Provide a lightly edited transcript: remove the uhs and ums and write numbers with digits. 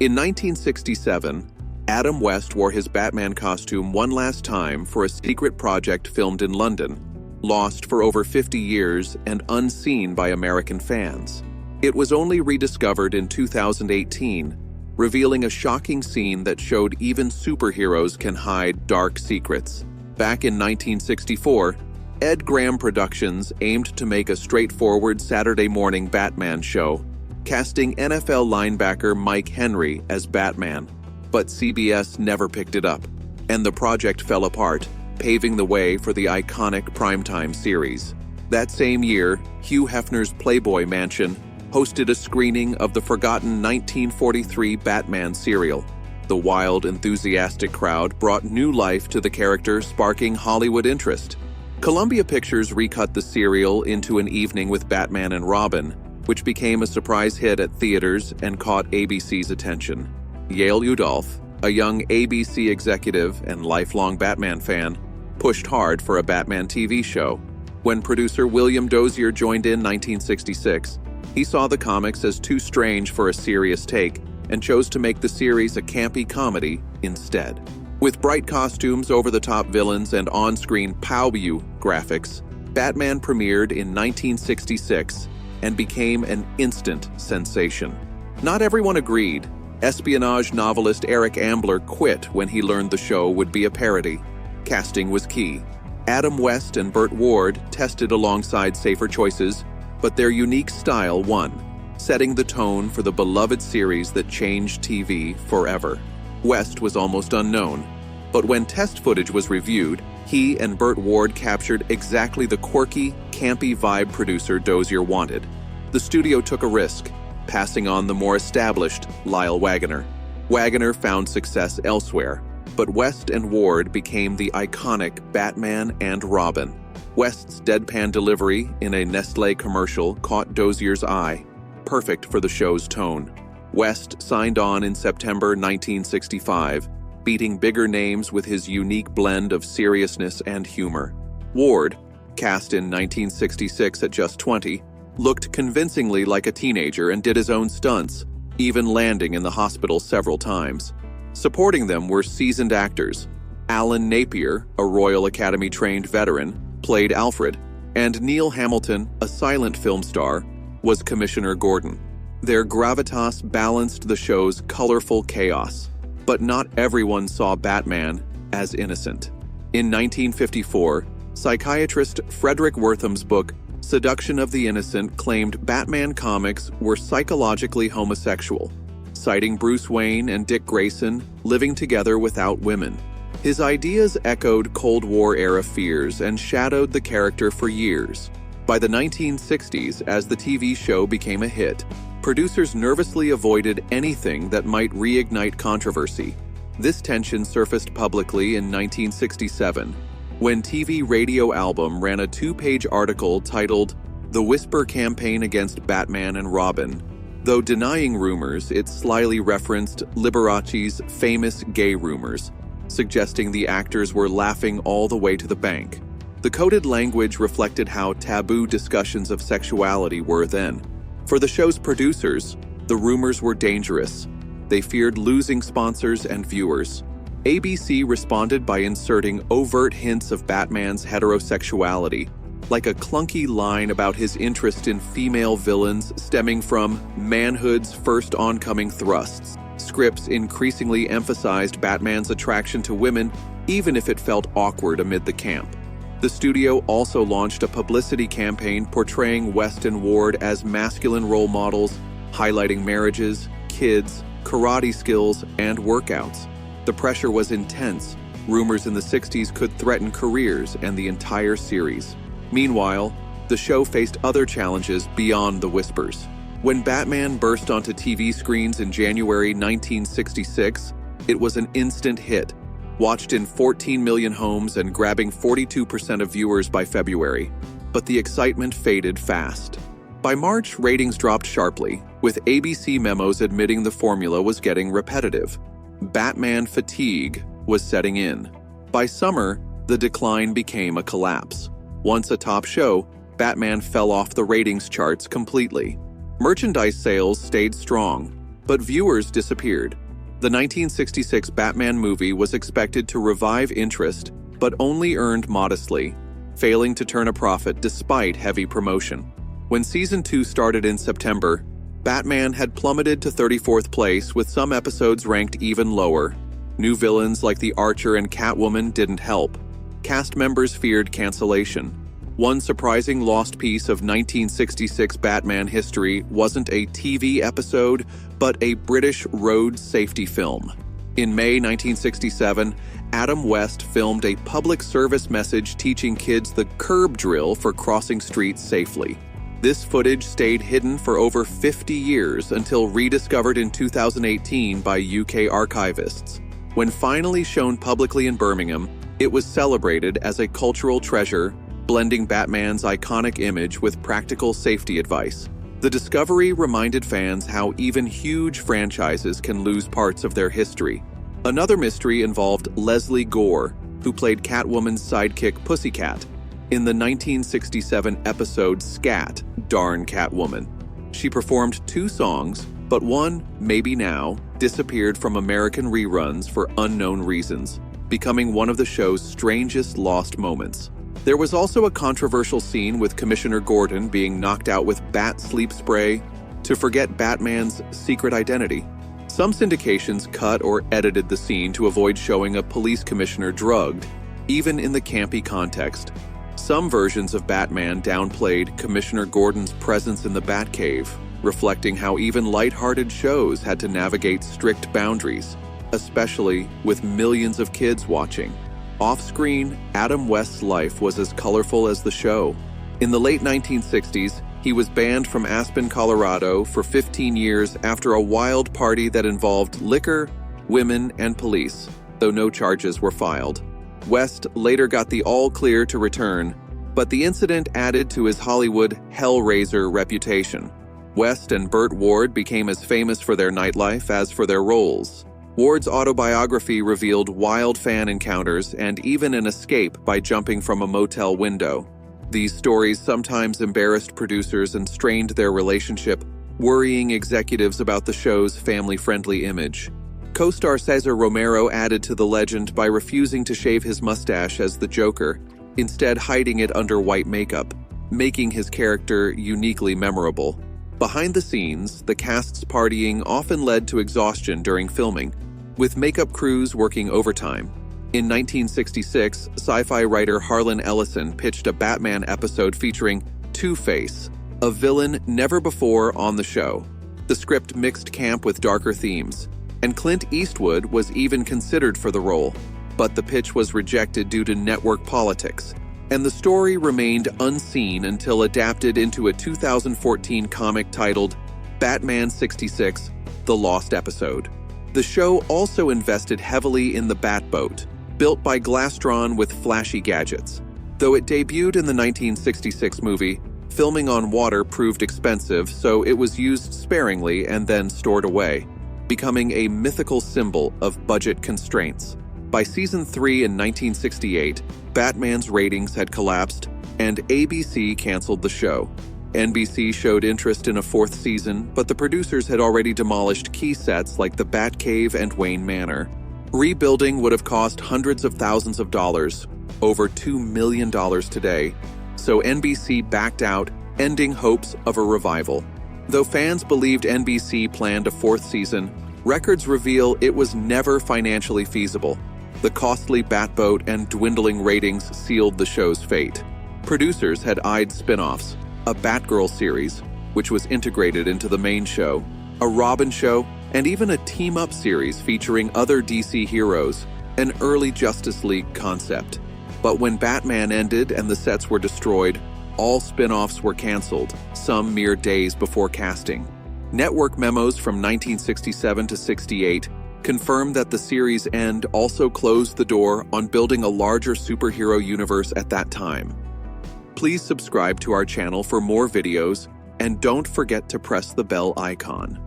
In 1967, Adam West wore his Batman costume one last time for a secret project filmed in London, lost for over 50 years and unseen by American fans. It was only rediscovered in 2018, revealing a shocking scene that showed even superheroes can hide dark secrets. Back in 1964, Ed Graham Productions aimed to make a straightforward Saturday morning Batman show, casting NFL linebacker Mike Henry as Batman. But CBS never picked it up, and the project fell apart, paving the way for the iconic primetime series. That same year, Hugh Hefner's Playboy Mansion hosted a screening of the forgotten 1943 Batman serial. The wild, enthusiastic crowd brought new life to the character, sparking Hollywood interest. Columbia Pictures recut the serial into An Evening with Batman and Robin, which became a surprise hit at theaters and caught ABC's attention. Yale Udolph, a young ABC executive and lifelong Batman fan, pushed hard for a Batman TV show. When producer William Dozier joined in 1966, he saw the comics as too strange for a serious take and chose to make the series a campy comedy instead. With bright costumes, over-the-top villains, and on-screen pow-you graphics, Batman premiered in 1966 and became an instant sensation. Not everyone agreed. Espionage novelist Eric Ambler quit when he learned the show would be a parody. Casting was key. Adam West and Burt Ward tested alongside safer choices, but their unique style won, setting the tone for the beloved series that changed TV forever. West was almost unknown, but when test footage was reviewed, he and Burt Ward captured exactly the quirky, campy vibe producer Dozier wanted. The studio took a risk, passing on the more established Lyle Waggoner. Waggoner found success elsewhere, but West and Ward became the iconic Batman and Robin. West's deadpan delivery in a Nestlé commercial caught Dozier's eye, perfect for the show's tone. West signed on in September 1965, beating bigger names with his unique blend of seriousness and humor. Ward, cast in 1966 at just 20, looked convincingly like a teenager and did his own stunts, even landing in the hospital several times. Supporting them were seasoned actors. Alan Napier, a Royal Academy-trained veteran, played Alfred, and Neil Hamilton, a silent film star, was Commissioner Gordon. Their gravitas balanced the show's colorful chaos, but not everyone saw Batman as innocent. In 1954, psychiatrist Frederick Wortham's book, Seduction of the Innocent, claimed Batman comics were psychologically homosexual, citing Bruce Wayne and Dick Grayson living together without women. His ideas echoed Cold War-era fears and shadowed the character for years. By the 1960s, as the TV show became a hit, producers nervously avoided anything that might reignite controversy. This tension surfaced publicly in 1967, when TV Radio Album ran a 2-page article titled "The Whisper Campaign Against Batman and Robin." Though denying rumors, it slyly referenced Liberace's famous gay rumors, suggesting the actors were laughing all the way to the bank. The coded language reflected how taboo discussions of sexuality were then. For the show's producers, the rumors were dangerous. They feared losing sponsors and viewers. ABC responded by inserting overt hints of Batman's heterosexuality, like a clunky line about his interest in female villains stemming from manhood's first oncoming thrusts. Scripts increasingly emphasized Batman's attraction to women, even if it felt awkward amid the camp. The studio also launched a publicity campaign portraying West and Ward as masculine role models, highlighting marriages, kids, karate skills, and workouts. The pressure was intense. Rumors in the 60s could threaten careers and the entire series. Meanwhile, the show faced other challenges beyond the whispers. When Batman burst onto TV screens in January 1966, it was an instant hit, watched in 14 million homes and grabbing 42% of viewers by February. But the excitement faded fast. By March, ratings dropped sharply, with ABC memos admitting the formula was getting repetitive. Batman fatigue was setting in. By summer, the decline became a collapse. Once a top show, Batman fell off the ratings charts completely. Merchandise sales stayed strong, But viewers disappeared. The 1966 Batman movie was expected to revive interest, but only earned modestly, failing to turn a profit despite heavy promotion. When Season 2 started in September, Batman had plummeted to 34th place, with some episodes ranked even lower. New villains like the Archer and Catwoman didn't help. Cast members feared cancellation. One surprising lost piece of 1966 Batman history wasn't a TV episode, but a British road safety film. In May 1967, Adam West filmed a public service message teaching kids the curb drill for crossing streets safely. This footage stayed hidden for over 50 years until rediscovered in 2018 by UK archivists. When finally shown publicly in Birmingham, it was celebrated as a cultural treasure, blending Batman's iconic image with practical safety advice. The discovery reminded fans how even huge franchises can lose parts of their history. Another mystery involved Leslie Gore, who played Catwoman's sidekick Pussycat in the 1967 episode Scat, Darn Catwoman. She performed 2 songs, but one, Maybe Now, disappeared from American reruns for unknown reasons, becoming one of the show's strangest lost moments. There was also a controversial scene with Commissioner Gordon being knocked out with bat sleep spray to forget Batman's secret identity. Some syndications cut or edited the scene to avoid showing a police commissioner drugged, even in the campy context. Some versions of Batman downplayed Commissioner Gordon's presence in the Batcave, reflecting how even lighthearted shows had to navigate strict boundaries, especially with millions of kids watching. Off-screen, Adam West's life was as colorful as the show. In the late 1960s, he was banned from Aspen, Colorado for 15 years after a wild party that involved liquor, women, and police, though no charges were filed. West later got the all-clear to return, but the incident added to his Hollywood Hellraiser reputation. West and Burt Ward became as famous for their nightlife as for their roles. Ward's autobiography revealed wild fan encounters and even an escape by jumping from a motel window. These stories sometimes embarrassed producers and strained their relationship, worrying executives about the show's family-friendly image. Co-star Cesar Romero added to the legend by refusing to shave his mustache as the Joker, instead hiding it under white makeup, making his character uniquely memorable. Behind the scenes, the cast's partying often led to exhaustion during filming, with makeup crews working overtime. In 1966, sci-fi writer Harlan Ellison pitched a Batman episode featuring Two-Face, a villain never before on the show. The script mixed camp with darker themes, and Clint Eastwood was even considered for the role, but the pitch was rejected due to network politics, and the story remained unseen until adapted into a 2014 comic titled Batman 66: The Lost Episode. The show also invested heavily in the Batboat, built by Glastron with flashy gadgets. Though it debuted in the 1966 movie, filming on water proved expensive, so it was used sparingly and then stored away, becoming a mythical symbol of budget constraints. By Season 3 in 1968, Batman's ratings had collapsed, and ABC canceled the show. NBC showed interest in a 4th season, but the producers had already demolished key sets like the Batcave and Wayne Manor. Rebuilding would have cost hundreds of thousands of dollars, over $2 million today, so NBC backed out, ending hopes of a revival. Though fans believed NBC planned a 4th season, records reveal it was never financially feasible. The costly Batboat and dwindling ratings sealed the show's fate. Producers had eyed spin-offs, a Batgirl series, which was integrated into the main show, a Robin show, and even a team-up series featuring other DC heroes, an early Justice League concept. But when Batman ended and the sets were destroyed, all spin-offs were canceled, some mere days before casting. Network memos from 1967 to 68 confirmed that the series' end also closed the door on building a larger superhero universe at that time. Please subscribe to our channel for more videos, and don't forget to press the bell icon.